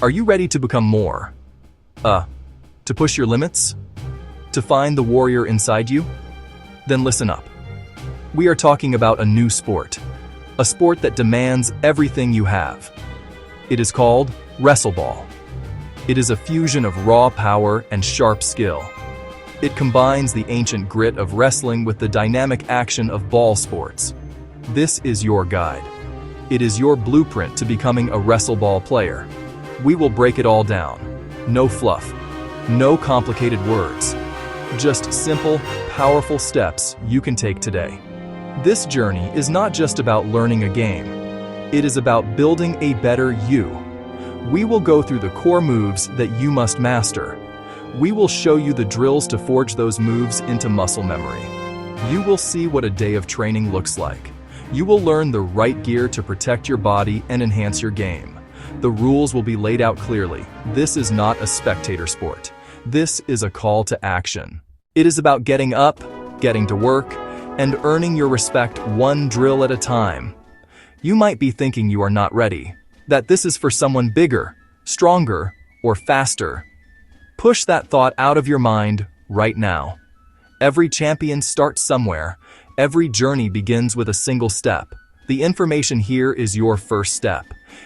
Are you ready to become more? To push your limits? To find the warrior inside you? Then listen up. We are talking about a new sport. A sport that demands everything you have. It is called WrestleBall. It is a fusion of raw power and sharp skill. It combines the ancient grit of wrestling with the dynamic action of ball sports. This is your guide. It is your blueprint to becoming a WrestleBall player. We will break it all down. No fluff. No complicated words. Just simple, powerful steps you can take today. This journey is not just about learning a game. It is about building a better you. We will go through the core moves that you must master. We will show you the drills to forge those moves into muscle memory. You will see what a day of training looks like. You will learn the right gear to protect your body and enhance your game. The rules will be laid out clearly. This is not a spectator sport. This is a call to action. It is about getting up, getting to work, and earning your respect one drill at a time. You might be thinking you are not ready, that this is for someone bigger, stronger, or faster. Push that thought out of your mind right now. Every champion starts somewhere. Every journey begins with a single step. The information here is your first step.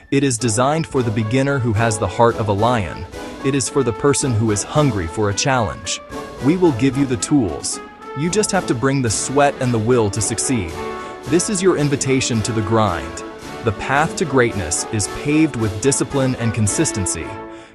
It is designed for the beginner who has the heart of a lion. It is for the person who is hungry for a challenge. We will give you the tools. You just have to bring the sweat and the will to succeed. This is your invitation to the grind. The path to greatness is paved with discipline and consistency.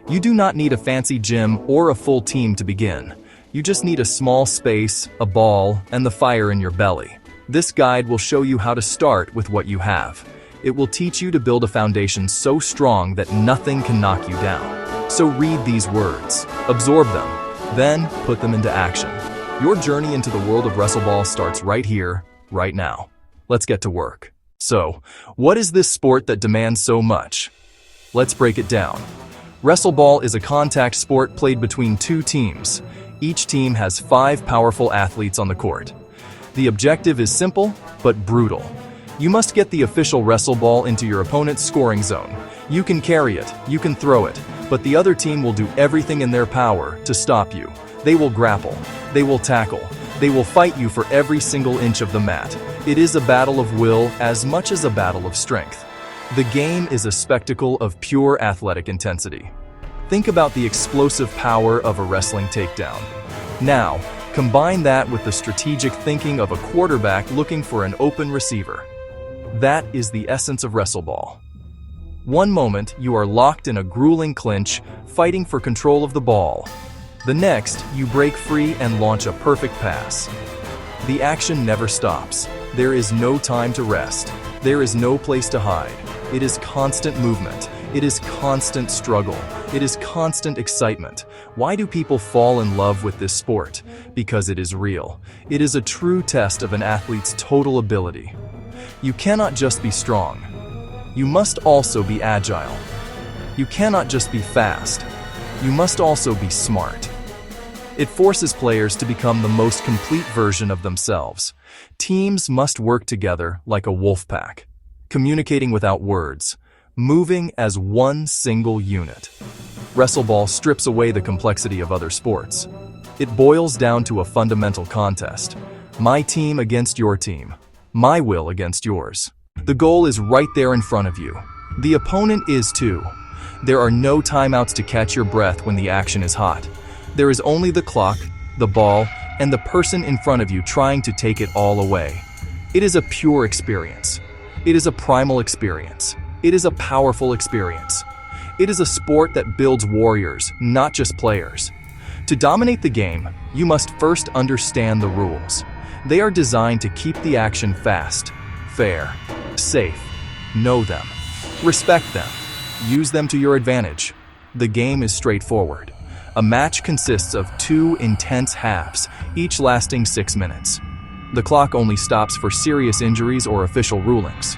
You do not need a fancy gym or a full team to begin. You just need a small space, a ball, and the fire in your belly. This guide will show you how to start with what you have. It will teach you to build a foundation so strong that nothing can knock you down. So read these words, absorb them, then put them into action. Your journey into the world of WrestleBall starts right here, right now. Let's get to work. So, what is this sport that demands so much? Let's break it down. WrestleBall is a contact sport played between two teams. Each team has 5 powerful athletes on the court. The objective is simple, but brutal. You must get the official WrestleBall into your opponent's scoring zone. You can carry it, you can throw it, but the other team will do everything in their power to stop you. They will grapple, they will tackle, they will fight you for every single inch of the mat. It is a battle of will as much as a battle of strength. The game is a spectacle of pure athletic intensity. Think about the explosive power of a wrestling takedown. Now, combine that with the strategic thinking of a quarterback looking for an open receiver. That is the essence of WrestleBall. One moment, you are locked in a grueling clinch, fighting for control of the ball. The next, you break free and launch a perfect pass. The action never stops. There is no time to rest. There is no place to hide. It is constant movement. It is constant struggle. It is constant excitement. Why do people fall in love with this sport? Because it is real. It is a true test of an athlete's total ability. You cannot just be strong. You must also be agile. You cannot just be fast. You must also be smart. It forces players to become the most complete version of themselves. Teams must work together like a wolf pack, communicating without words, moving as one single unit. WrestleBall strips away the complexity of other sports. It boils down to a fundamental contest. My team against your team. My will against yours. The goal is right there in front of you. The opponent is too. There are no timeouts to catch your breath when the action is hot. There is only the clock, the ball, and the person in front of you trying to take it all away. It is a pure experience. It is a primal experience. It is a powerful experience. It is a sport that builds warriors, not just players. To dominate the game, you must first understand the rules. They are designed to keep the action fast, fair, safe. Know them. Respect them. Use them to your advantage. The game is straightforward. A match consists of 2 intense halves, each lasting 6 minutes. The clock only stops for serious injuries or official rulings.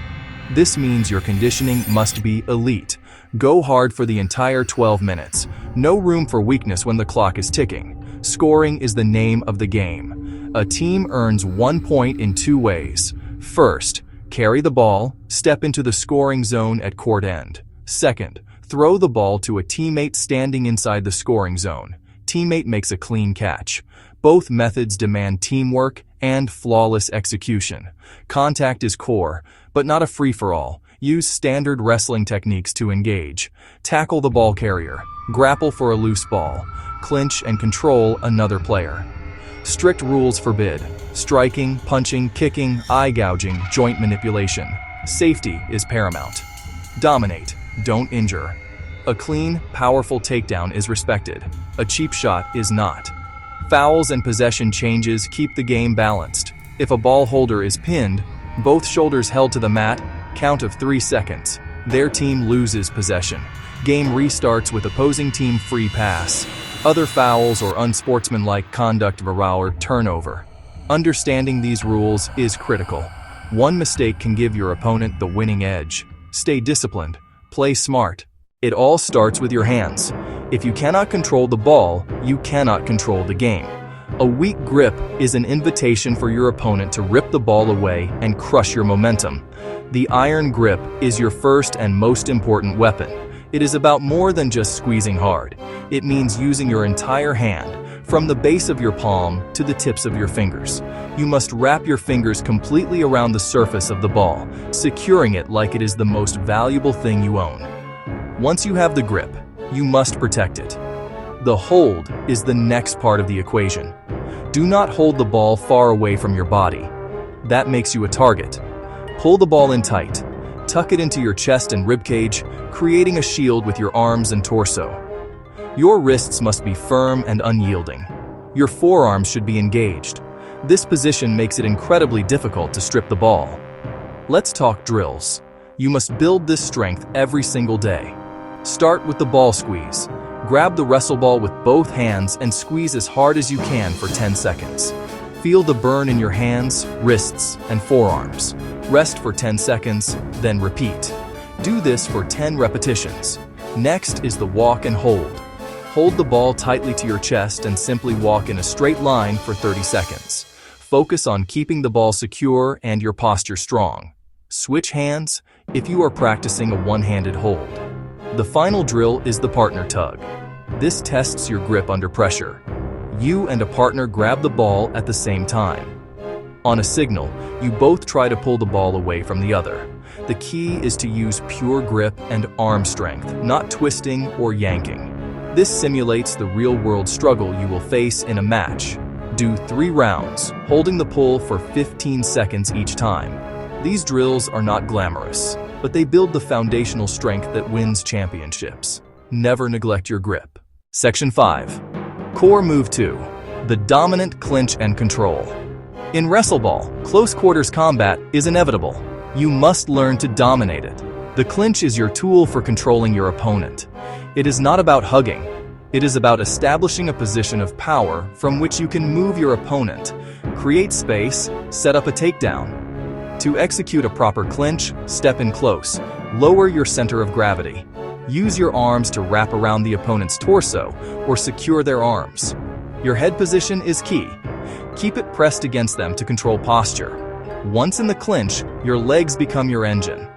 This means your conditioning must be elite. Go hard for the entire 12 minutes. No room for weakness when the clock is ticking. Scoring is the name of the game. A team earns 1 point in 2 ways. First, carry the ball, step into the scoring zone at court end. Second, Throw the ball to a teammate standing inside the scoring zone. Teammate makes a clean catch. Both methods demand teamwork and flawless execution. Contact is core, but not a free-for-all. Use standard wrestling techniques to engage. Tackle the ball carrier. Grapple for a loose ball. Clinch and control another player. Strict rules forbid striking, punching, kicking, eye gouging, joint manipulation. Safety is paramount. Dominate, don't injure. A clean, powerful takedown is respected. A cheap shot is not. Fouls and possession changes keep the game balanced. If a ball holder is pinned, both shoulders held to the mat, count of 3 seconds. Their team loses possession. Game restarts with opposing team free pass. Other fouls or unsportsmanlike conduct or turnover. Understanding these rules is critical. One mistake can give your opponent the winning edge. Stay disciplined. Play smart. It all starts with your hands. If you cannot control the ball, you cannot control the game. A weak grip is an invitation for your opponent to rip the ball away and crush your momentum. The iron grip is your first and most important weapon. It is about more than just squeezing hard. It means using your entire hand, from the base of your palm to the tips of your fingers. You must wrap your fingers completely around the surface of the ball, securing it like it is the most valuable thing you own. Once you have the grip, you must protect it. The hold is the next part of the equation. Do not hold the ball far away from your body. That makes you a target. Pull the ball in tight. Tuck it into your chest and ribcage, creating a shield with your arms and torso. Your wrists must be firm and unyielding. Your forearms should be engaged. This position makes it incredibly difficult to strip the ball. Let's talk drills. You must build this strength every single day. Start with the ball squeeze. Grab the WrestleBall with both hands and squeeze as hard as you can for 10 seconds. Feel the burn in your hands, wrists, and forearms. Rest for 10 seconds, then repeat. Do this for 10 repetitions. Next is the walk and hold. Hold the ball tightly to your chest and simply walk in a straight line for 30 seconds. Focus on keeping the ball secure and your posture strong. Switch hands if you are practicing a one-handed hold. The final drill is the partner tug. This tests your grip under pressure. You and a partner grab the ball at the same time. On a signal, you both try to pull the ball away from the other. The key is to use pure grip and arm strength, not twisting or yanking. This simulates the real-world struggle you will face in a match. Do 3 rounds, holding the pull for 15 seconds each time. These drills are not glamorous, but they build the foundational strength that wins championships. Never neglect your grip. Section 5. Core Move 2. The dominant clinch and control. In WrestleBall, close quarters combat is inevitable. You must learn to dominate it. The clinch is your tool for controlling your opponent. It is not about hugging. It is about establishing a position of power from which you can move your opponent, create space, set up a takedown. To execute a proper clinch, step in close. Lower your center of gravity. Use your arms to wrap around the opponent's torso or secure their arms. Your head position is key. Keep it pressed against them to control posture. Once in the clinch, your legs become your engine.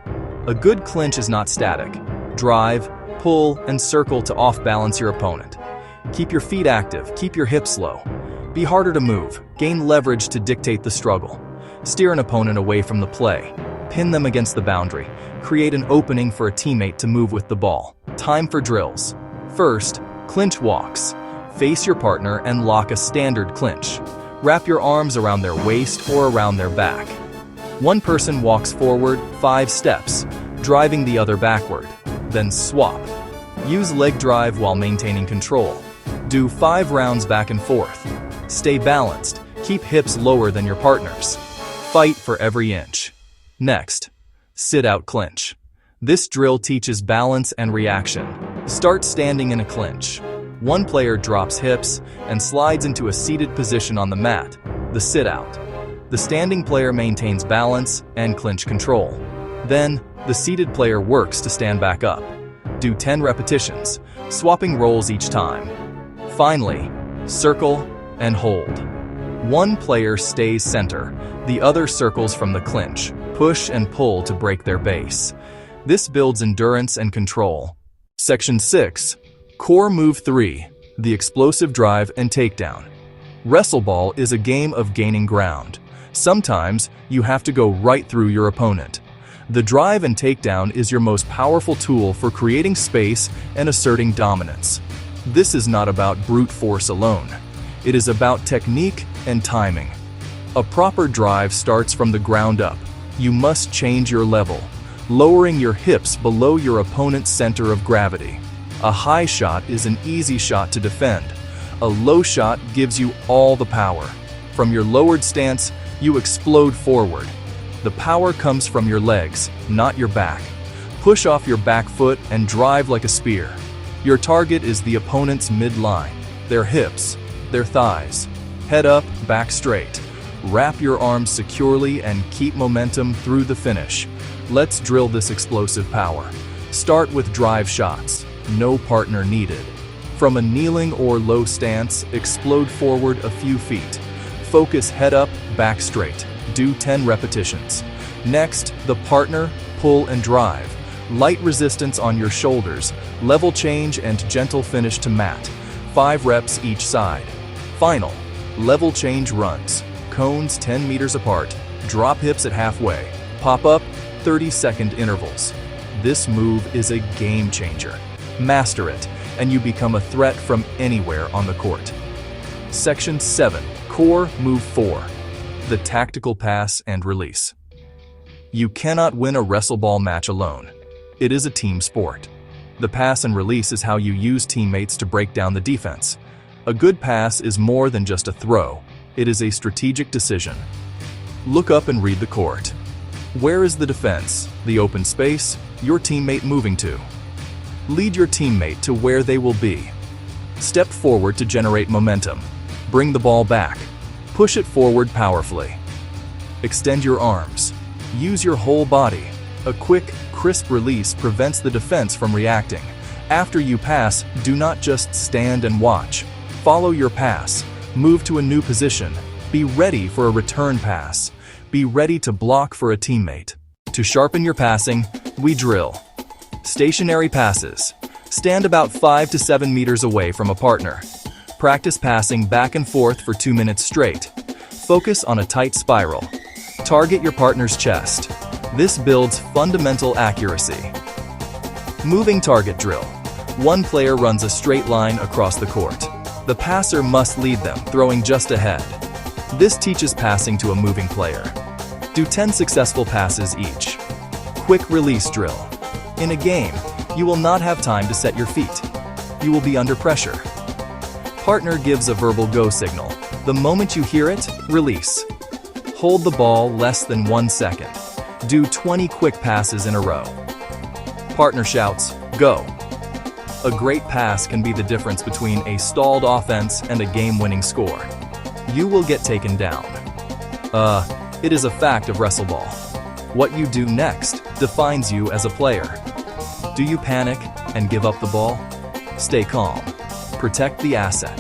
A good clinch is not static. Drive, pull, and circle to off-balance your opponent. Keep your feet active, keep your hips low. Be harder to move, gain leverage to dictate the struggle. Steer an opponent away from the play. Pin them against the boundary. Create an opening for a teammate to move with the ball. Time for drills. First, clinch walks. Face your partner and lock a standard clinch. Wrap your arms around their waist or around their back. One person walks forward 5 steps, driving the other backward. Then swap. Use leg drive while maintaining control. Do 5 rounds back and forth. Stay balanced. Keep hips lower than your partner's. Fight for every inch. Next, sit-out clinch. This drill teaches balance and reaction. Start standing in a clinch. One player drops hips and slides into a seated position on the mat, the sit-out. The standing player maintains balance and clinch control. Then, the seated player works to stand back up. Do 10 repetitions, swapping roles each time. Finally, circle and hold. One player stays center, the other circles from the clinch, push and pull to break their base. This builds endurance and control. Section 6. Core Move 3. The Explosive Drive and Takedown. WrestleBall is a game of gaining ground. Sometimes, you have to go right through your opponent. The drive and takedown is your most powerful tool for creating space and asserting dominance. This is not about brute force alone. It is about technique and timing. A proper drive starts from the ground up. You must change your level, lowering your hips below your opponent's center of gravity. A high shot is an easy shot to defend. A low shot gives you all the power. From your lowered stance, you explode forward. The power comes from your legs, not your back. Push off your back foot and drive like a spear. Your target is the opponent's midline, their hips, their thighs. Head up, back straight. Wrap your arms securely and keep momentum through the finish. Let's drill this explosive power. Start with drive shots. No partner needed. From a kneeling or low stance, explode forward a few feet. Focus head up, back straight. Do 10 repetitions. Next, the partner, pull and drive. Light resistance on your shoulders, level change and gentle finish to mat. 5 reps each side. Final, level change runs. Cones 10 meters apart. Drop hips at halfway. Pop up, 30-second intervals. This move is a game changer. Master it, and you become a threat from anywhere on the court. Section 7. Core Move 4. The Tactical Pass and Release. You cannot win a WrestleBall match alone. It is a team sport. The pass and release is how you use teammates to break down the defense. A good pass is more than just a throw. It is a strategic decision. Look up and read the court. Where is the defense, the open space, your teammate moving to? Lead your teammate to where they will be. Step forward to generate momentum. Bring the ball back. Push it forward powerfully. Extend your arms. Use your whole body. A quick, crisp release prevents the defense from reacting. After you pass, do not just stand and watch. Follow your pass. Move to a new position. Be ready for a return pass. Be ready to block for a teammate. To sharpen your passing, we drill. Stationary passes. Stand about 5 to 7 meters away from a partner. Practice passing back and forth for 2 minutes straight. Focus on a tight spiral. Target your partner's chest. This builds fundamental accuracy. Moving target drill. One player runs a straight line across the court. The passer must lead them, throwing just ahead. This teaches passing to a moving player. Do 10 successful passes each. Quick release drill. In a game, you will not have time to set your feet. You will be under pressure. Partner gives a verbal go signal. The moment you hear it, release. Hold the ball less than 1 second. Do 20 quick passes in a row. Partner shouts, go. A great pass can be the difference between a stalled offense and a game-winning score. You will get taken down. It is a fact of WrestleBall. What you do next defines you as a player. Do you panic and give up the ball? Stay calm. Protect the asset.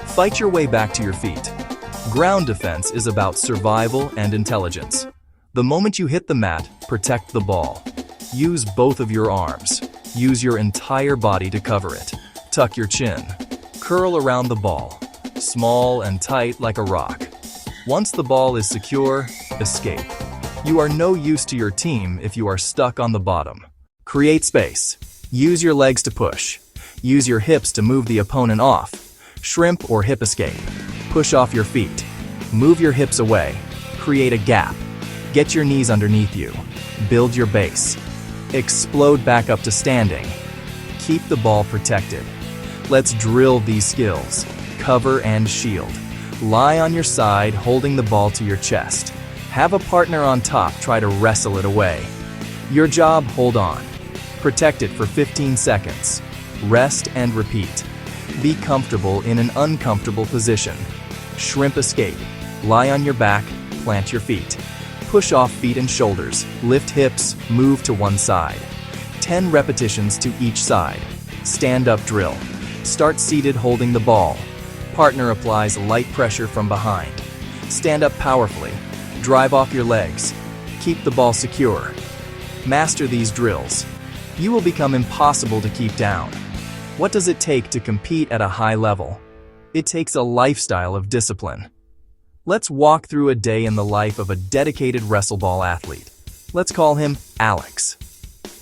Fight your way back to your feet. Ground defense is about survival and intelligence. The moment you hit the mat, protect the ball. Use both of your arms. Use your entire body to cover it. Tuck your chin. Curl around the ball. Small and tight like a rock. Once the ball is secure, escape. You are no use to your team if you are stuck on the bottom. Create space. Use your legs to push. Use your hips to move the opponent off. Shrimp or hip escape. Push off your feet. Move your hips away. Create a gap. Get your knees underneath you. Build your base. Explode back up to standing. Keep the ball protected. Let's drill these skills. Cover and shield. Lie on your side, holding the ball to your chest. Have a partner on top try to wrestle it away. Your job, hold on. Protect it for 15 seconds. Rest and repeat. Be comfortable in an uncomfortable position. Shrimp escape. Lie on your back, plant your feet. Push off feet and shoulders, lift hips, move to one side. 10 repetitions to each side. Stand up drill. Start seated holding the ball. Partner applies light pressure from behind. Stand up powerfully. Drive off your legs. Keep the ball secure. Master these drills. you will become impossible to keep down. What does it take to compete at a high level? It takes a lifestyle of discipline. Let's walk through a day in the life of a dedicated WrestleBall athlete. Let's call him Alex.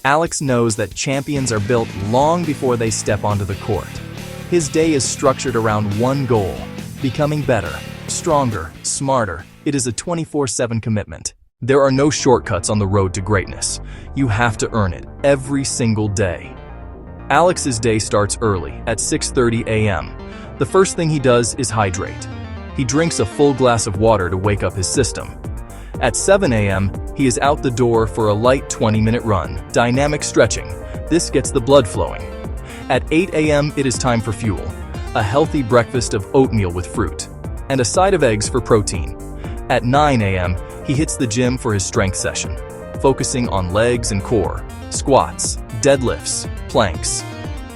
Alex knows that champions are built long before they step onto the court. His day is structured around one goal: becoming better, stronger, smarter. It is a 24/7 commitment. There are no shortcuts on the road to greatness. You have to earn it every single day. Alex's day starts early, at 6:30 a.m. The first thing he does is hydrate. He drinks a full glass of water to wake up his system. At 7 a.m., he is out the door for a light 20-minute run, dynamic stretching. This gets the blood flowing. At 8 a.m., it is time for fuel, a healthy breakfast of oatmeal with fruit, and a side of eggs for protein. At 9 a.m., he hits the gym for his strength session, focusing on legs and core, squats, deadlifts, planks.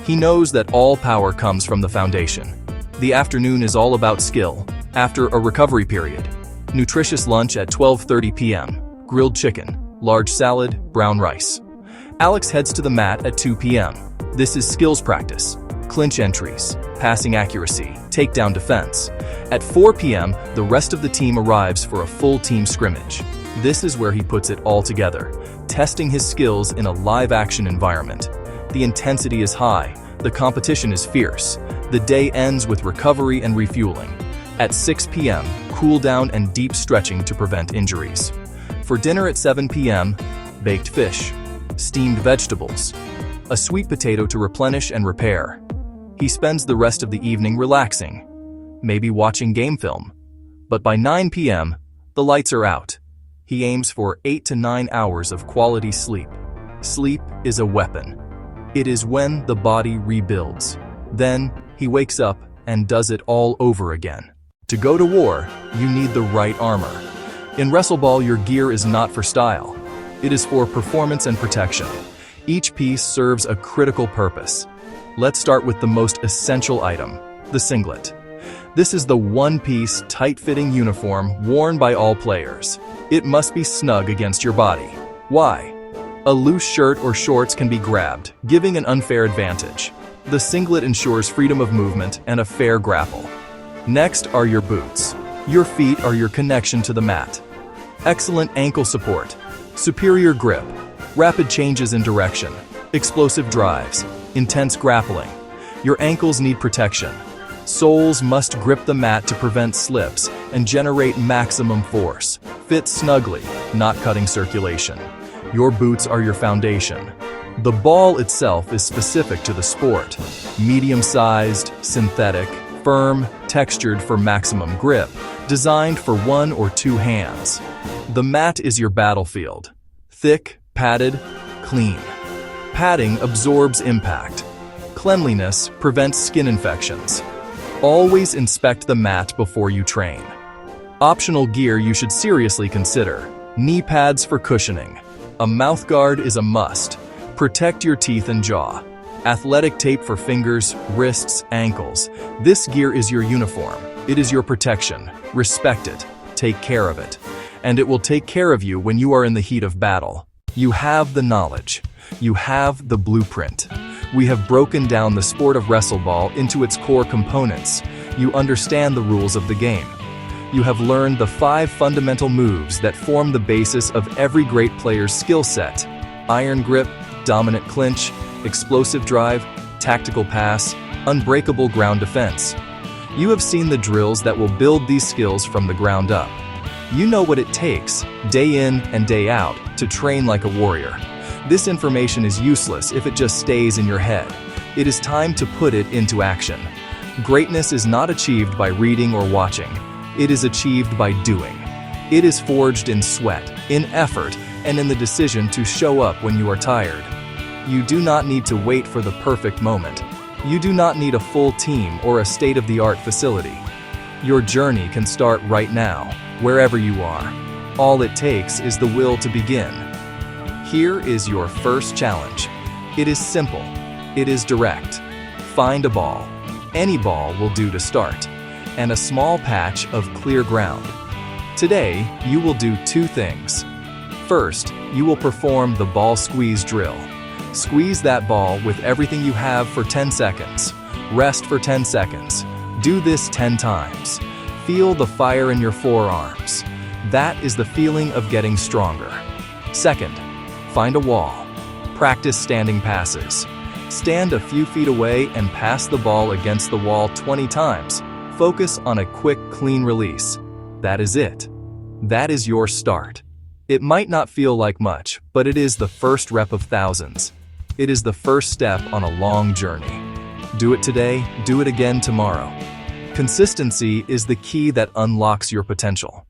He knows that all power comes from the foundation. The afternoon is all about skill. After a recovery period, nutritious lunch at 12:30 p.m., grilled chicken, large salad, brown rice. Alex heads to the mat at 2 p.m. This is skills practice, clinch entries, passing accuracy, takedown defense. At 4 p.m., the rest of the team arrives for a full team scrimmage. This is where he puts it all together, testing his skills in a live-action environment. The intensity is high, the competition is fierce. The day ends with recovery and refueling. At 6 p.m., cool down and deep stretching to prevent injuries. For dinner at 7 p.m., baked fish, steamed vegetables, a sweet potato to replenish and repair. He spends the rest of the evening relaxing, maybe watching game film. But by 9 p.m., the lights are out. He aims for 8 to 9 hours of quality sleep. Sleep is a weapon. It is when the body rebuilds. Then, he wakes up and does it all over again. To go to war, you need the right armor. In WrestleBall, your gear is not for style. It is for performance and protection. Each piece serves a critical purpose. Let's start with the most essential item, the singlet. This is the one-piece, tight-fitting uniform worn by all players. It must be snug against your body. Why? A loose shirt or shorts can be grabbed, giving an unfair advantage. The singlet ensures freedom of movement and a fair grapple. Next are your boots. Your feet are your connection to the mat. Excellent ankle support, superior grip, rapid changes in direction, explosive drives, intense grappling. Your ankles need protection. Soles must grip the mat to prevent slips and generate maximum force. Fit snugly, not cutting circulation. Your boots are your foundation. The ball itself is specific to the sport. Medium-sized, synthetic, firm, textured for maximum grip, designed for 1 or 2 hands. The mat is your battlefield. Thick, padded, clean. Padding absorbs impact. Cleanliness prevents skin infections. Always inspect the mat before you train. Optional gear you should seriously consider. Knee pads for cushioning. A mouthguard is a must. Protect your teeth and jaw. Athletic tape for fingers, wrists, ankles. This gear is your uniform. It is your protection. Respect it. Take care of it. And it will take care of you when you are in the heat of battle. You have the knowledge. You have the blueprint. We have broken down the sport of WrestleBall into its core components. You understand the rules of the game. You have learned the 5 fundamental moves that form the basis of every great player's skill set: iron grip, dominant clinch, explosive drive, tactical pass, unbreakable ground defense. You have seen the drills that will build these skills from the ground up. You know what it takes, day in and day out, to train like a warrior. This information is useless if it just stays in your head. It is time to put it into action. Greatness is not achieved by reading or watching. It is achieved by doing. It is forged in sweat, in effort, and in the decision to show up when you are tired. You do not need to wait for the perfect moment. You do not need a full team or a state-of-the-art facility. Your journey can start right now, wherever you are. All it takes is the will to begin. Here is your first challenge. It is simple. It is direct. Find a ball. Any ball will do to start, and a small patch of clear ground. Today, you will do 2 things. First, you will perform the ball squeeze drill. Squeeze that ball with everything you have for 10 seconds. Rest for 10 seconds. Do this 10 times. Feel the fire in your forearms. That is the feeling of getting stronger. Second, find a wall. Practice standing passes. Stand a few feet away and pass the ball against the wall 20 times. Focus on a quick, clean release. That is it. That is your start. It might not feel like much, but it is the first rep of thousands. It is the first step on a long journey. Do it today, do it again tomorrow. Consistency is the key that unlocks your potential.